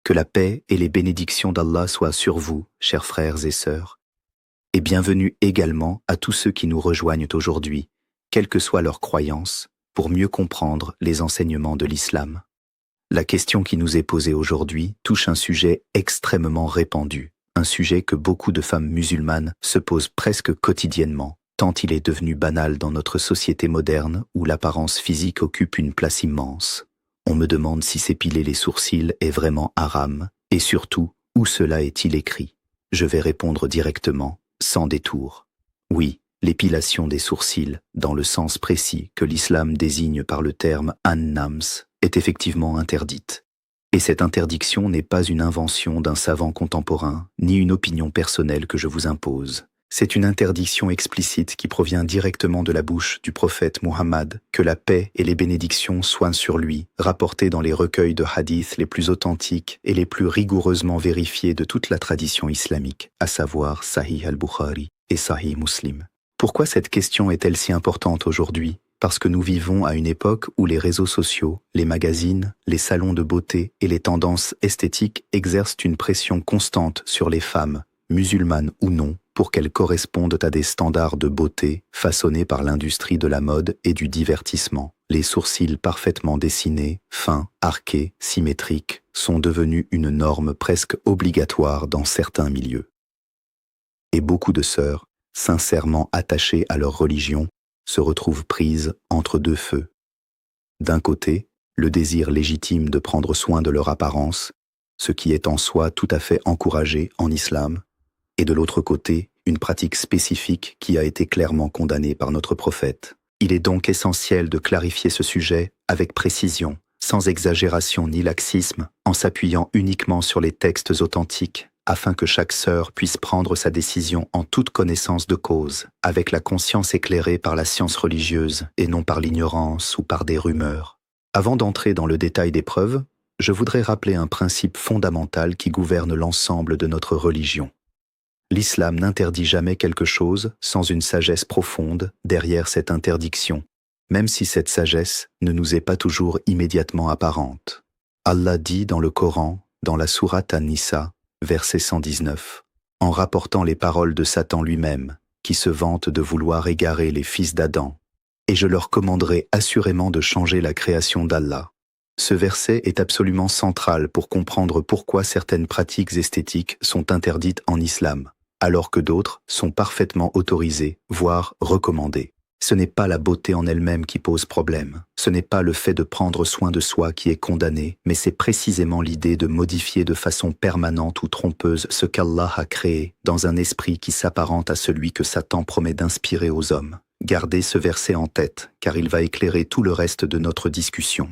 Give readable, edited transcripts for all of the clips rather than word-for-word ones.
Que la paix et les bénédictions d'Allah soient sur vous, chers frères et sœurs, et bienvenue également à tous ceux qui nous rejoignent aujourd'hui, quelle que soit leur croyance, pour mieux comprendre les enseignements de l'islam. La question qui nous est posée aujourd'hui touche un sujet extrêmement répandu, un sujet que beaucoup de femmes musulmanes se posent presque quotidiennement, tant il est devenu banal dans notre société moderne où l'apparence physique occupe une place immense. On me demande si s'épiler les sourcils est vraiment haram, et surtout, où cela est-il écrit? Je vais répondre directement, sans détour. Oui, l'épilation des sourcils, dans le sens précis que l'islam désigne par le terme « an-nams », est effectivement interdite. Et cette interdiction n'est pas une invention d'un savant contemporain, ni une opinion personnelle que je vous impose. C'est une interdiction explicite qui provient directement de la bouche du prophète Muhammad, que la paix et les bénédictions soient sur lui, rapportées dans les recueils de hadiths les plus authentiques et les plus rigoureusement vérifiés de toute la tradition islamique, à savoir Sahih al-Bukhari et Sahih Muslim. Pourquoi cette question est-elle si importante aujourd'hui? Parce que nous vivons à une époque où les réseaux sociaux, les magazines, les salons de beauté et les tendances esthétiques exercent une pression constante sur les femmes, musulmanes ou non, pour qu'elles correspondent à des standards de beauté façonnés par l'industrie de la mode et du divertissement. Les sourcils parfaitement dessinés, fins, arqués, symétriques, sont devenus une norme presque obligatoire dans certains milieux. Et beaucoup de sœurs, sincèrement attachées à leur religion, se retrouvent prises entre deux feux. D'un côté, le désir légitime de prendre soin de leur apparence, ce qui est en soi tout à fait encouragé en islam, et de l'autre côté, une pratique spécifique qui a été clairement condamnée par notre prophète. Il est donc essentiel de clarifier ce sujet avec précision, sans exagération ni laxisme, en s'appuyant uniquement sur les textes authentiques, afin que chaque sœur puisse prendre sa décision en toute connaissance de cause, avec la conscience éclairée par la science religieuse et non par l'ignorance ou par des rumeurs. Avant d'entrer dans le détail des preuves, je voudrais rappeler un principe fondamental qui gouverne l'ensemble de notre religion. L'islam n'interdit jamais quelque chose sans une sagesse profonde derrière cette interdiction, même si cette sagesse ne nous est pas toujours immédiatement apparente. Allah dit dans le Coran, dans la sourate An-Nisa, verset 119, en rapportant les paroles de Satan lui-même, qui se vante de vouloir égarer les fils d'Adam, « Et je leur commanderai assurément de changer la création d'Allah ». Ce verset est absolument central pour comprendre pourquoi certaines pratiques esthétiques sont interdites en islam, alors que d'autres sont parfaitement autorisées, voire recommandées. Ce n'est pas la beauté en elle-même qui pose problème, ce n'est pas le fait de prendre soin de soi qui est condamné, mais c'est précisément l'idée de modifier de façon permanente ou trompeuse ce qu'Allah a créé dans un esprit qui s'apparente à celui que Satan promet d'inspirer aux hommes. Gardez ce verset en tête, car il va éclairer tout le reste de notre discussion.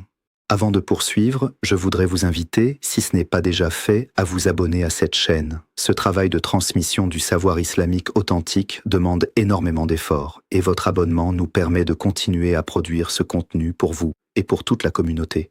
Avant de poursuivre, je voudrais vous inviter, si ce n'est pas déjà fait, à vous abonner à cette chaîne. Ce travail de transmission du savoir islamique authentique demande énormément d'efforts, et votre abonnement nous permet de continuer à produire ce contenu pour vous et pour toute la communauté.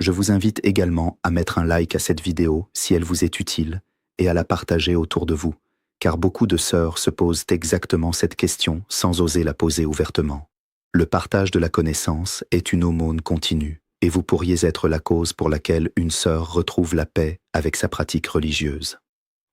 Je vous invite également à mettre un like à cette vidéo si elle vous est utile, et à la partager autour de vous, car beaucoup de sœurs se posent exactement cette question sans oser la poser ouvertement. Le partage de la connaissance est une aumône continue, et vous pourriez être la cause pour laquelle une sœur retrouve la paix avec sa pratique religieuse.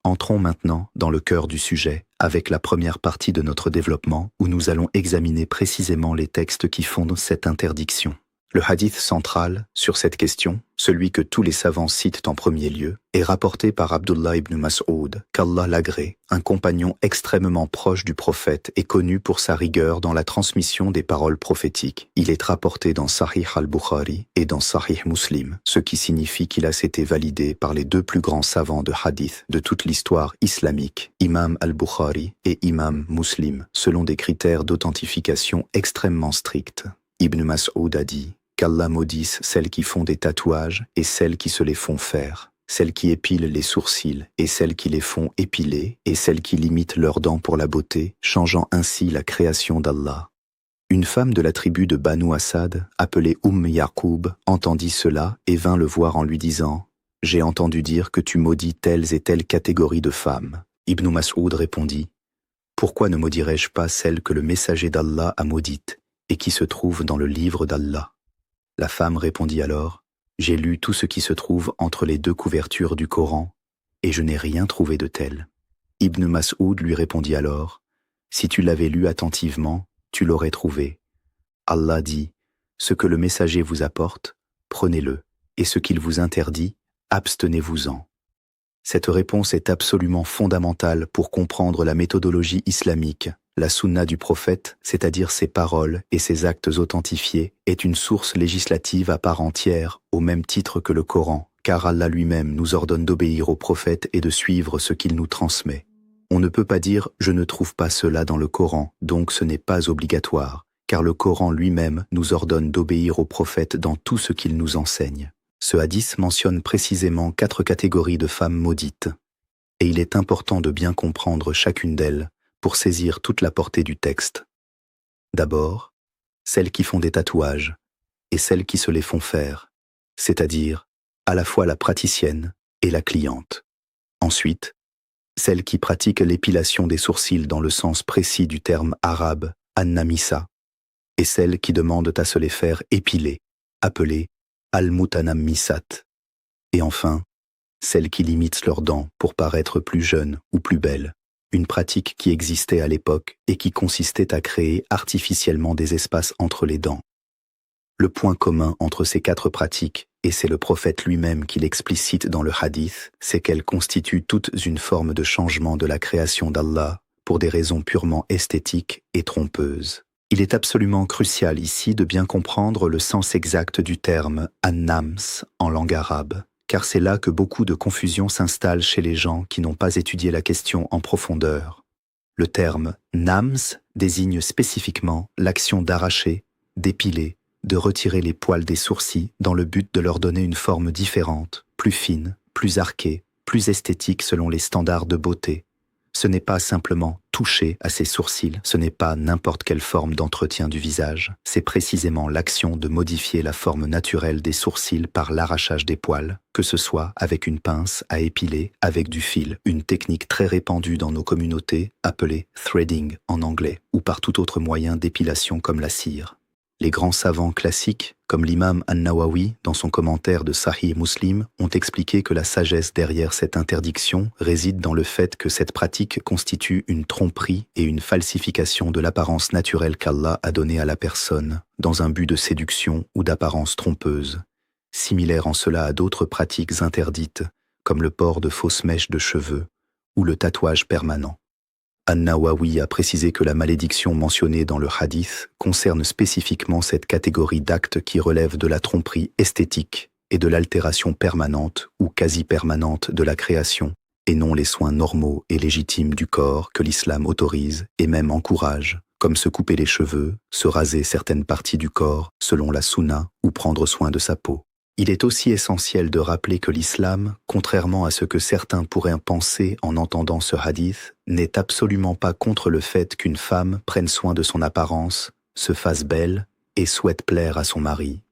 Entrons maintenant dans le cœur du sujet, avec la première partie de notre développement, où nous allons examiner précisément les textes qui fondent cette interdiction. Le hadith central sur cette question, celui que tous les savants citent en premier lieu, est rapporté par Abdullah ibn Mas'ud, qu'Allah l'agrée, un compagnon extrêmement proche du prophète et connu pour sa rigueur dans la transmission des paroles prophétiques. Il est rapporté dans Sahih al-Bukhari et dans Sahih Muslim, ce qui signifie qu'il a été validé par les deux plus grands savants de hadith de toute l'histoire islamique, Imam al-Bukhari et Imam Muslim, selon des critères d'authentification extrêmement stricts. Ibn Mas'ud a dit qu'Allah maudisse celles qui font des tatouages et celles qui se les font faire, celles qui épilent les sourcils et celles qui les font épiler, et celles qui limitent leurs dents pour la beauté, changeant ainsi la création d'Allah. Une femme de la tribu de Banu Asad, appelée Yaqub, entendit cela et vint le voir en lui disant « J'ai entendu dire que tu maudis telles et telles catégories de femmes. » Ibn Mas'ud répondit « Pourquoi ne maudirais-je pas celles que le messager d'Allah a maudites et qui se trouvent dans le livre d'Allah ?» La femme répondit alors J'ai lu tout ce qui se trouve entre les deux couvertures du Coran, et je n'ai rien trouvé de tel. Ibn Mas'ud lui répondit alors, « Si tu l'avais lu attentivement, tu l'aurais trouvé. Allah dit, ce que le messager vous apporte, prenez-le, et ce qu'il vous interdit, abstenez-vous-en. » Cette réponse est absolument fondamentale pour comprendre la méthodologie islamique. La sunna du prophète, c'est-à-dire ses paroles et ses actes authentifiés, est une source législative à part entière, au même titre que le Coran, car Allah lui-même nous ordonne d'obéir au prophète et de suivre ce qu'il nous transmet. On ne peut pas dire « je ne trouve pas cela dans le Coran, donc ce n'est pas obligatoire », car le Coran lui-même nous ordonne d'obéir au prophète dans tout ce qu'il nous enseigne. Ce hadith mentionne précisément 4 catégories de femmes maudites, et il est important de bien comprendre chacune d'elles pour saisir toute la portée du texte. D'abord, celles qui font des tatouages et celles qui se les font faire, c'est-à-dire à la fois la praticienne et la cliente. Ensuite, celles qui pratiquent l'épilation des sourcils dans le sens précis du terme arabe an-namisa, et celles qui demandent à se les faire épiler, appelées al-mutanammisat. Et enfin, celles qui limitent leurs dents pour paraître plus jeunes ou plus belles, une pratique qui existait à l'époque et qui consistait à créer artificiellement des espaces entre les dents. Le point commun entre ces 4 pratiques, et c'est le prophète lui-même qui l'explicite dans le hadith, c'est qu'elles constituent toutes une forme de changement de la création d'Allah pour des raisons purement esthétiques et trompeuses. Il est absolument crucial ici de bien comprendre le sens exact du terme « an-nams » en langue arabe, car c'est là que beaucoup de confusion s'installe chez les gens qui n'ont pas étudié la question en profondeur. Le terme « nams » désigne spécifiquement l'action d'arracher, d'épiler, de retirer les poils des sourcils dans le but de leur donner une forme différente, plus fine, plus arquée, plus esthétique selon les standards de beauté. Ce n'est pas simplement toucher à ses sourcils, ce n'est pas n'importe quelle forme d'entretien du visage, c'est précisément l'action de modifier la forme naturelle des sourcils par l'arrachage des poils, que ce soit avec une pince à épiler, avec du fil, une technique très répandue dans nos communautés, appelée threading en anglais, ou par tout autre moyen d'épilation comme la cire. Les grands savants classiques, comme l'imam An-Nawawi, dans son commentaire de Sahih Muslim, ont expliqué que la sagesse derrière cette interdiction réside dans le fait que cette pratique constitue une tromperie et une falsification de l'apparence naturelle qu'Allah a donnée à la personne, dans un but de séduction ou d'apparence trompeuse, similaire en cela à d'autres pratiques interdites, comme le port de fausses mèches de cheveux ou le tatouage permanent. An-Nawawi a précisé que la malédiction mentionnée dans le hadith concerne spécifiquement cette catégorie d'actes qui relèvent de la tromperie esthétique et de l'altération permanente ou quasi-permanente de la création, et non les soins normaux et légitimes du corps que l'islam autorise et même encourage, comme se couper les cheveux, se raser certaines parties du corps selon la sunna ou prendre soin de sa peau. Il est aussi essentiel de rappeler que l'islam, contrairement à ce que certains pourraient penser en entendant ce hadith, n'est absolument pas contre le fait qu'une femme prenne soin de son apparence, se fasse belle et souhaite plaire à son mari.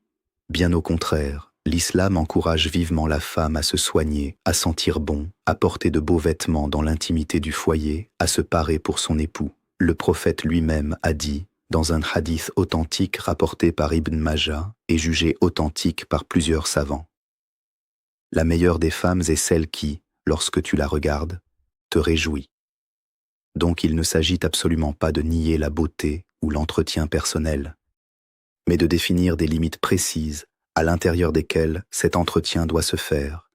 Bien au contraire, l'islam encourage vivement la femme à se soigner, à sentir bon, à porter de beaux vêtements dans l'intimité du foyer, à se parer pour son époux. Le prophète lui-même a dit, dans un hadith authentique rapporté par Ibn Majah et jugé authentique par plusieurs savants. La meilleure des femmes est celle qui, lorsque tu la regardes, te réjouit. Donc il ne s'agit absolument pas de nier la beauté ou l'entretien personnel, mais de définir des limites précises à l'intérieur desquelles cet entretien doit se faire,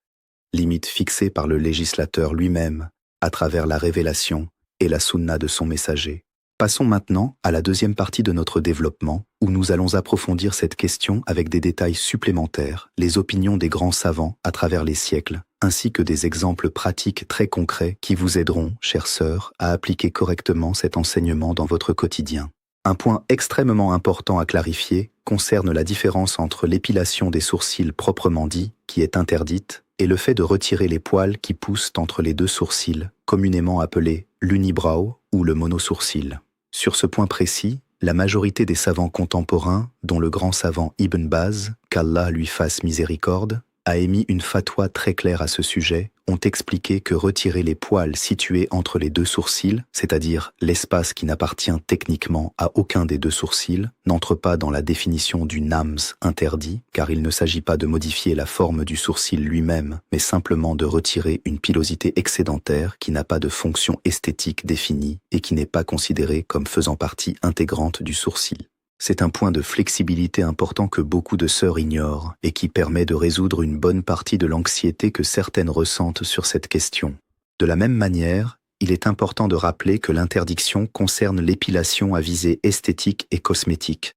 limites fixées par le législateur lui-même à travers la révélation et la sunna de son messager. Passons maintenant à la deuxième partie de notre développement, où nous allons approfondir cette question avec des détails supplémentaires, les opinions des grands savants à travers les siècles, ainsi que des exemples pratiques très concrets qui vous aideront, chères sœurs, à appliquer correctement cet enseignement dans votre quotidien. Un point extrêmement important à clarifier concerne la différence entre l'épilation des sourcils proprement dit, qui est interdite, et le fait de retirer les poils qui poussent entre les deux sourcils, communément appelés l'unibrow ou le monosourcil. Sur ce point précis, la majorité des savants contemporains, dont le grand savant Ibn Baz, qu'Allah lui fasse miséricorde, a émis une fatwa très claire à ce sujet, ont expliqué que retirer les poils situés entre les deux sourcils, c'est-à-dire l'espace qui n'appartient techniquement à aucun des deux sourcils, n'entre pas dans la définition du nams interdit, car il ne s'agit pas de modifier la forme du sourcil lui-même, mais simplement de retirer une pilosité excédentaire qui n'a pas de fonction esthétique définie et qui n'est pas considérée comme faisant partie intégrante du sourcil. C'est un point de flexibilité important que beaucoup de sœurs ignorent et qui permet de résoudre une bonne partie de l'anxiété que certaines ressentent sur cette question. De la même manière, il est important de rappeler que l'interdiction concerne l'épilation à visée esthétique et cosmétique,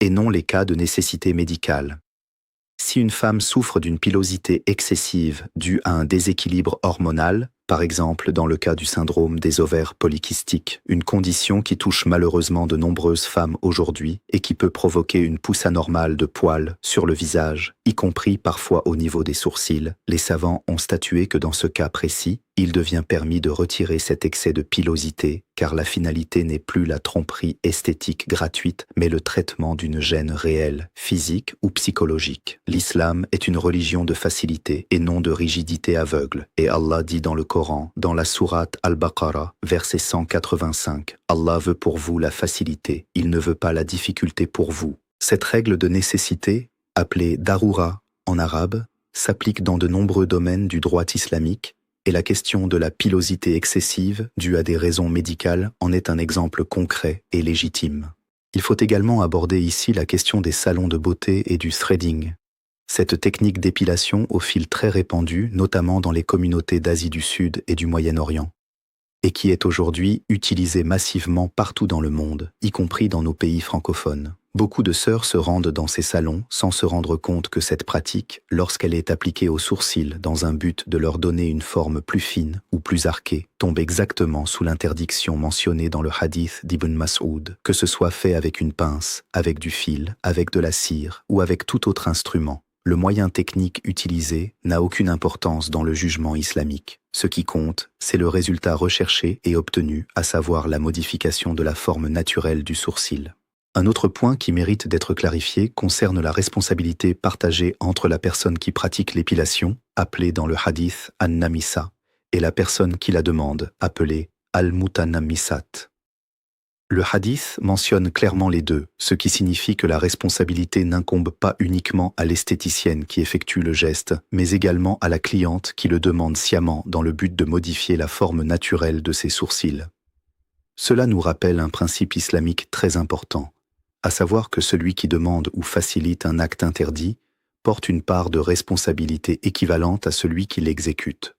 et non les cas de nécessité médicale. Si une femme souffre d'une pilosité excessive due à un déséquilibre hormonal, par exemple dans le cas du syndrome des ovaires polykystiques, une condition qui touche malheureusement de nombreuses femmes aujourd'hui et qui peut provoquer une pousse anormale de poils sur le visage, y compris parfois au niveau des sourcils, les savants ont statué que dans ce cas précis, il devient permis de retirer cet excès de pilosité, car la finalité n'est plus la tromperie esthétique gratuite, mais le traitement d'une gêne réelle, physique ou psychologique. L'islam est une religion de facilité et non de rigidité aveugle, et Allah dit dans le Coran, dans la sourate Al-Baqarah, verset 185, « Allah veut pour vous la facilité, il ne veut pas la difficulté pour vous. » Cette règle de nécessité, appelée darura en arabe, s'applique dans de nombreux domaines du droit islamique, et la question de la pilosité excessive, due à des raisons médicales, en est un exemple concret et légitime. Il faut également aborder ici la question des salons de beauté et du threading. Cette technique d'épilation au fil très répandue, notamment dans les communautés d'Asie du Sud et du Moyen-Orient, et qui est aujourd'hui utilisée massivement partout dans le monde, y compris dans nos pays francophones. Beaucoup de sœurs se rendent dans ces salons sans se rendre compte que cette pratique, lorsqu'elle est appliquée aux sourcils dans un but de leur donner une forme plus fine ou plus arquée, tombe exactement sous l'interdiction mentionnée dans le hadith d'Ibn Mas'ud, que ce soit fait avec une pince, avec du fil, avec de la cire ou avec tout autre instrument. Le moyen technique utilisé n'a aucune importance dans le jugement islamique. Ce qui compte, c'est le résultat recherché et obtenu, à savoir la modification de la forme naturelle du sourcil. Un autre point qui mérite d'être clarifié concerne la responsabilité partagée entre la personne qui pratique l'épilation, appelée dans le hadith an-namisa, et la personne qui la demande, appelée al-mutanammisat. Le hadith mentionne clairement les deux, ce qui signifie que la responsabilité n'incombe pas uniquement à l'esthéticienne qui effectue le geste, mais également à la cliente qui le demande sciemment dans le but de modifier la forme naturelle de ses sourcils. Cela nous rappelle un principe islamique très important, à savoir que celui qui demande ou facilite un acte interdit porte une part de responsabilité équivalente à celui qui l'exécute.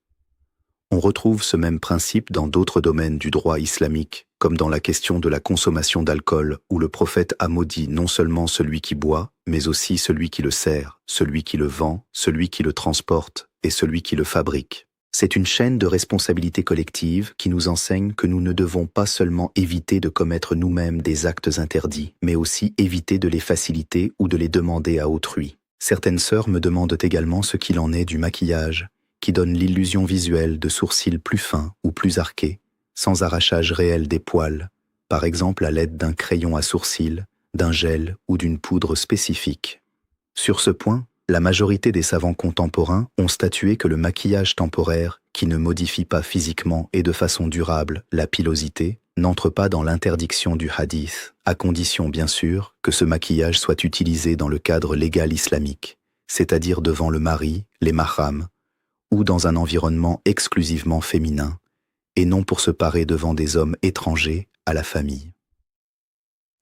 On retrouve ce même principe dans d'autres domaines du droit islamique, comme dans la question de la consommation d'alcool, où le prophète a maudit non seulement celui qui boit, mais aussi celui qui le sert, celui qui le vend, celui qui le transporte et celui qui le fabrique. C'est une chaîne de responsabilité collective qui nous enseigne que nous ne devons pas seulement éviter de commettre nous-mêmes des actes interdits, mais aussi éviter de les faciliter ou de les demander à autrui. Certaines sœurs me demandent également ce qu'il en est du maquillage, qui donne l'illusion visuelle de sourcils plus fins ou plus arqués, sans arrachage réel des poils, par exemple à l'aide d'un crayon à sourcils, d'un gel ou d'une poudre spécifique. Sur ce point, la majorité des savants contemporains ont statué que le maquillage temporaire, qui ne modifie pas physiquement et de façon durable la pilosité, n'entre pas dans l'interdiction du hadith, à condition bien sûr que ce maquillage soit utilisé dans le cadre légal islamique, c'est-à-dire devant le mari, les mahrams, ou dans un environnement exclusivement féminin, et non pour se parer devant des hommes étrangers à la famille.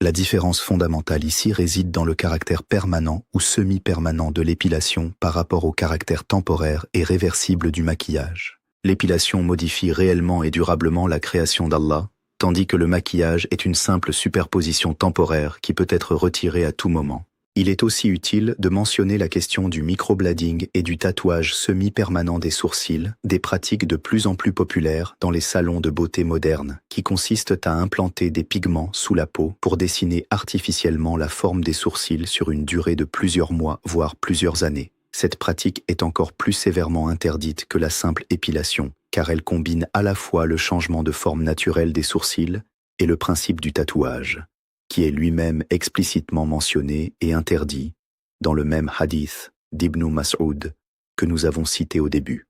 La différence fondamentale ici réside dans le caractère permanent ou semi-permanent de l'épilation par rapport au caractère temporaire et réversible du maquillage. L'épilation modifie réellement et durablement la création d'Allah, tandis que le maquillage est une simple superposition temporaire qui peut être retirée à tout moment. Il est aussi utile de mentionner la question du microblading et du tatouage semi-permanent des sourcils, des pratiques de plus en plus populaires dans les salons de beauté modernes, qui consistent à implanter des pigments sous la peau pour dessiner artificiellement la forme des sourcils sur une durée de plusieurs mois, voire plusieurs années. Cette pratique est encore plus sévèrement interdite que la simple épilation, car elle combine à la fois le changement de forme naturelle des sourcils et le principe du tatouage, qui est lui-même explicitement mentionné et interdit dans le même hadith d'Ibn Mas'ud que nous avons citées au début.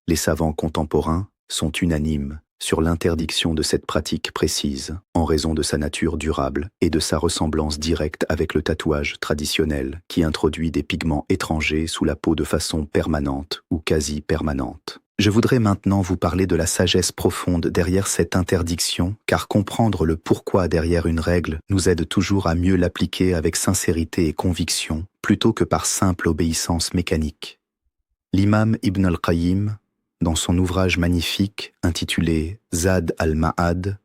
Les savants contemporains sont unanimes sur l'interdiction de cette pratique précise, en raison de sa nature durable et de sa ressemblance directe avec le tatouage traditionnel qui introduit des pigments étrangers sous la peau de façon permanente ou quasi permanente. Je voudrais maintenant vous parler de la sagesse profonde derrière cette interdiction, car comprendre le pourquoi derrière une règle nous aide toujours à mieux l'appliquer avec sincérité et conviction, plutôt que par simple obéissance mécanique. L'imam Ibn al-Qayyim, dans son ouvrage magnifique intitulé Zad al-Ma'ad,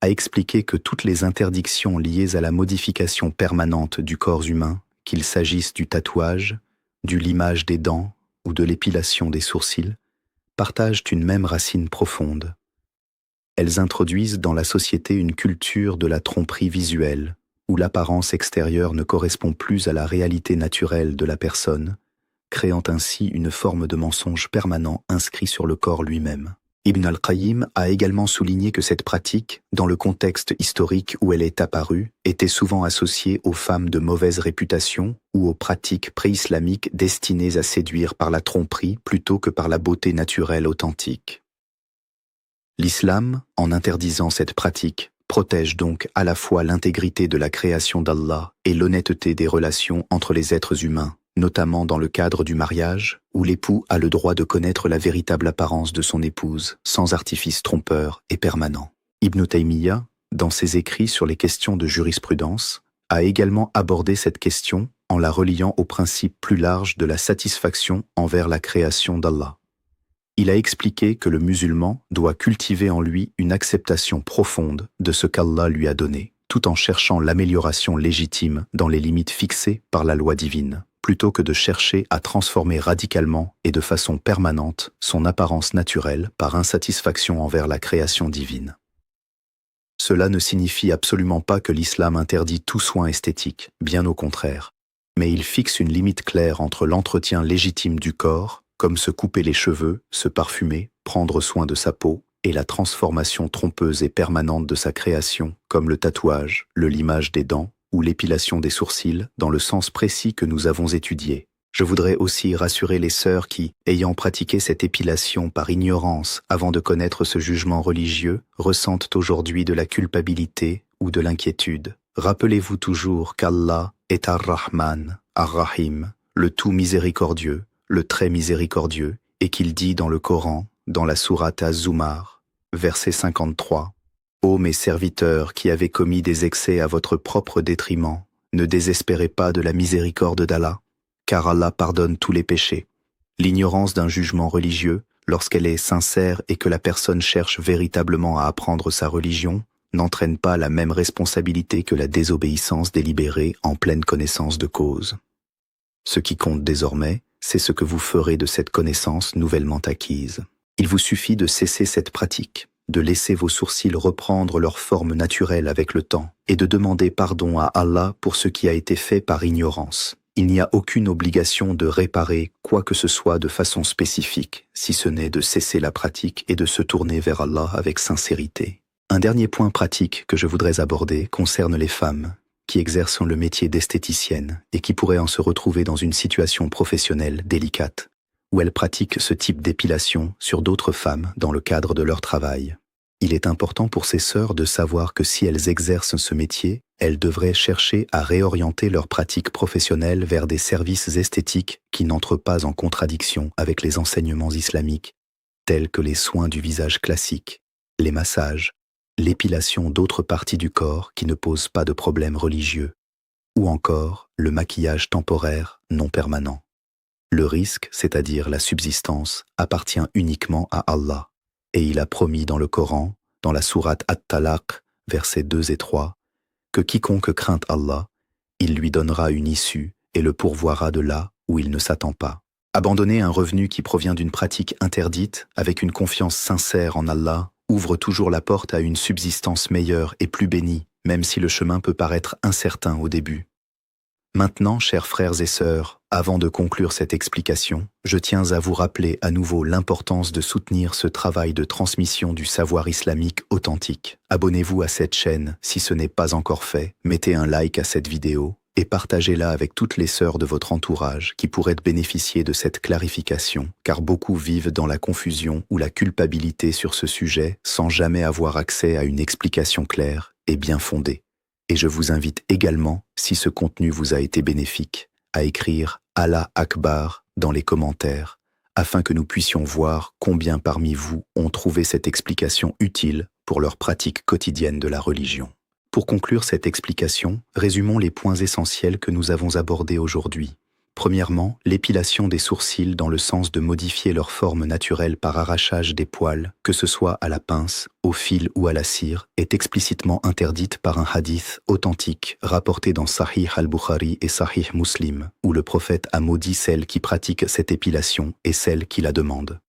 a expliqué que toutes les interdictions liées à la modification permanente du corps humain, qu'il s'agisse du tatouage, du limage des dents ou de l'épilation des sourcils, partagent une même racine profonde. Elles introduisent dans la société une culture de la tromperie visuelle, où l'apparence extérieure ne correspond plus à la réalité naturelle de la personne, créant ainsi une forme de mensonge permanent inscrit sur le corps lui-même. Ibn al-Qayyim a également souligné que cette pratique, dans le contexte historique où elle est apparue, était souvent associée aux femmes de mauvaise réputation ou aux pratiques pré-islamiques destinées à séduire par la tromperie plutôt que par la beauté naturelle authentique. L'islam, en interdisant cette pratique, protège donc à la fois l'intégrité de la création d'Allah et l'honnêteté des relations entre les êtres humains, notamment dans le cadre du mariage, où l'époux a le droit de connaître la véritable apparence de son épouse, sans artifice trompeur et permanent. Ibn Taymiyyah, dans ses écrits sur les questions de jurisprudence, a également abordé cette question en la reliant au principe plus large de la satisfaction envers la création d'Allah. Il a expliqué que le musulman doit cultiver en lui une acceptation profonde de ce qu'Allah lui a donné, tout en cherchant l'amélioration légitime dans les limites fixées par la loi divine, plutôt que de chercher à transformer radicalement et de façon permanente son apparence naturelle par insatisfaction envers la création divine. Cela ne signifie absolument pas que l'islam interdit tout soin esthétique, bien au contraire, mais il fixe une limite claire entre l'entretien légitime du corps, comme se couper les cheveux, se parfumer, prendre soin de sa peau, et la transformation trompeuse et permanente de sa création, comme le tatouage, le limage des dents, ou l'épilation des sourcils dans le sens précis que nous avons étudié. Je voudrais aussi rassurer les sœurs qui, ayant pratiqué cette épilation par ignorance avant de connaître ce jugement religieux, ressentent aujourd'hui de la culpabilité ou de l'inquiétude. Rappelez-vous toujours qu'Allah est Ar-Rahman, Ar-Rahim, le tout miséricordieux, le très miséricordieux, et qu'il dit dans le Coran, dans la sourate Az-Zumar, verset 53, « Ô mes serviteurs qui avez commis des excès à votre propre détriment, ne désespérez pas de la miséricorde d'Allah, car Allah pardonne tous les péchés. L'ignorance d'un jugement religieux, lorsqu'elle est sincère et que la personne cherche véritablement à apprendre sa religion, n'entraîne pas la même responsabilité que la désobéissance délibérée en pleine connaissance de cause. Ce qui compte désormais, c'est ce que vous ferez de cette connaissance nouvellement acquise. Il vous suffit de cesser cette pratique, de laisser vos sourcils reprendre leur forme naturelle avec le temps et de demander pardon à Allah pour ce qui a été fait par ignorance. Il n'y a aucune obligation de réparer quoi que ce soit de façon spécifique, si ce n'est de cesser la pratique et de se tourner vers Allah avec sincérité. Un dernier point pratique que je voudrais aborder concerne les femmes qui exercent le métier d'esthéticienne et qui pourraient en se retrouver dans une situation professionnelle délicate, où elles pratiquent ce type d'épilation sur d'autres femmes dans le cadre de leur travail. Il est important pour ces sœurs de savoir que si elles exercent ce métier, elles devraient chercher à réorienter leur pratique professionnelle vers des services esthétiques qui n'entrent pas en contradiction avec les enseignements islamiques, tels que les soins du visage classiques, les massages, l'épilation d'autres parties du corps qui ne posent pas de problème religieux, ou encore le maquillage temporaire non permanent. Le risque, c'est-à-dire la subsistance, appartient uniquement à Allah, et il a promis dans le Coran, dans la sourate At-Talaq, versets 2 et 3, que quiconque craint Allah, il lui donnera une issue et le pourvoira de là où il ne s'attend pas. Abandonner un revenu qui provient d'une pratique interdite avec une confiance sincère en Allah ouvre toujours la porte à une subsistance meilleure et plus bénie, même si le chemin peut paraître incertain au début. Maintenant, chers frères et sœurs, avant de conclure cette explication, je tiens à vous rappeler à nouveau l'importance de soutenir ce travail de transmission du savoir islamique authentique. Abonnez-vous à cette chaîne si ce n'est pas encore fait, mettez un like à cette vidéo, et partagez-la avec toutes les sœurs de votre entourage qui pourraient bénéficier de cette clarification, car beaucoup vivent dans la confusion ou la culpabilité sur ce sujet sans jamais avoir accès à une explication claire et bien fondée. Et je vous invite également, si ce contenu vous a été bénéfique, à écrire Allah Akbar dans les commentaires, afin que nous puissions voir combien parmi vous ont trouvé cette explication utile pour leur pratique quotidienne de la religion. Pour conclure cette explication, résumons les points essentiels que nous avons abordés aujourd'hui. Premièrement, l'épilation des sourcils dans le sens de modifier leur forme naturelle par arrachage des poils, que ce soit à la pince, au fil ou à la cire, est explicitement interdite par un hadith authentique rapporté dans Sahih al-Bukhari et Sahih Muslim, où le prophète a maudit celle qui pratique cette épilation et celle qui la demande.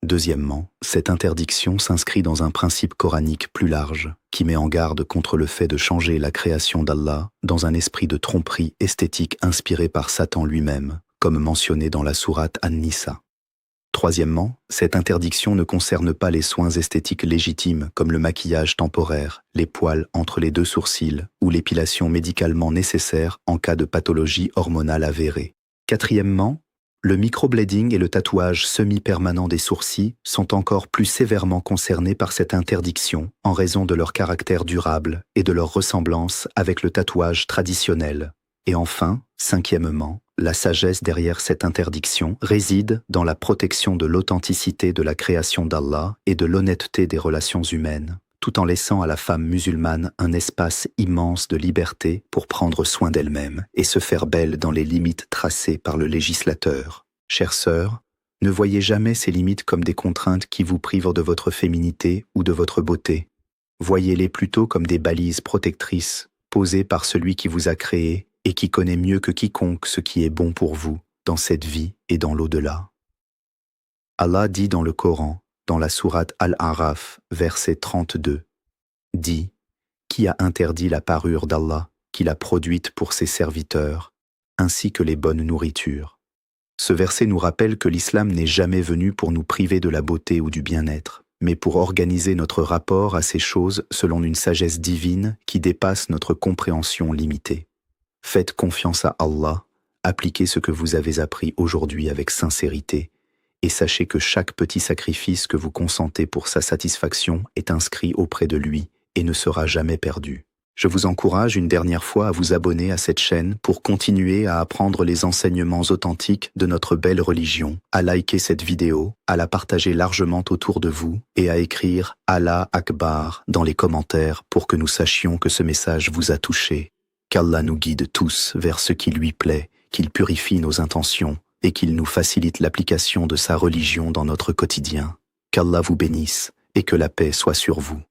Deuxièmement, cette interdiction s'inscrit dans un principe coranique plus large, qui met en garde contre le fait de changer la création d'Allah dans un esprit de tromperie esthétique inspiré par Satan lui-même, comme mentionné dans la sourate An-Nisa. Troisièmement, cette interdiction ne concerne pas les soins esthétiques légitimes comme le maquillage temporaire, les poils entre les deux sourcils ou l'épilation médicalement nécessaire en cas de pathologie hormonale avérée. Quatrièmement, le microblading et le tatouage semi-permanent des sourcils sont encore plus sévèrement concernés par cette interdiction en raison de leur caractère durable et de leur ressemblance avec le tatouage traditionnel. Et enfin, cinquièmement, la sagesse derrière cette interdiction réside dans la protection de l'authenticité de la création d'Allah et de l'honnêteté des relations humaines, tout en laissant à la femme musulmane un espace immense de liberté pour prendre soin d'elle-même et se faire belle dans les limites tracées par le législateur. Chères sœurs, ne voyez jamais ces limites comme des contraintes qui vous privent de votre féminité ou de votre beauté. Voyez-les plutôt comme des balises protectrices posées par celui qui vous a créé et qui connaît mieux que quiconque ce qui est bon pour vous dans cette vie et dans l'au-delà. Allah dit dans le Coran, dans la sourate Al-A'raf, verset 32, dit « Qui a interdit la parure d'Allah, qu'il a produite pour ses serviteurs, ainsi que les bonnes nourritures ?» Ce verset nous rappelle que l'islam n'est jamais venu pour nous priver de la beauté ou du bien-être, mais pour organiser notre rapport à ces choses selon une sagesse divine qui dépasse notre compréhension limitée. Faites confiance à Allah, appliquez ce que vous avez appris aujourd'hui avec sincérité, et sachez que chaque petit sacrifice que vous consentez pour sa satisfaction est inscrit auprès de lui et ne sera jamais perdu. Je vous encourage une dernière fois à vous abonner à cette chaîne pour continuer à apprendre les enseignements authentiques de notre belle religion, à liker cette vidéo, à la partager largement autour de vous et à écrire Allah Akbar dans les commentaires pour que nous sachions que ce message vous a touché. Qu'Allah nous guide tous vers ce qui lui plaît, qu'il purifie nos intentions et qu'il nous facilite l'application de sa religion dans notre quotidien. Qu'Allah vous bénisse et que la paix soit sur vous.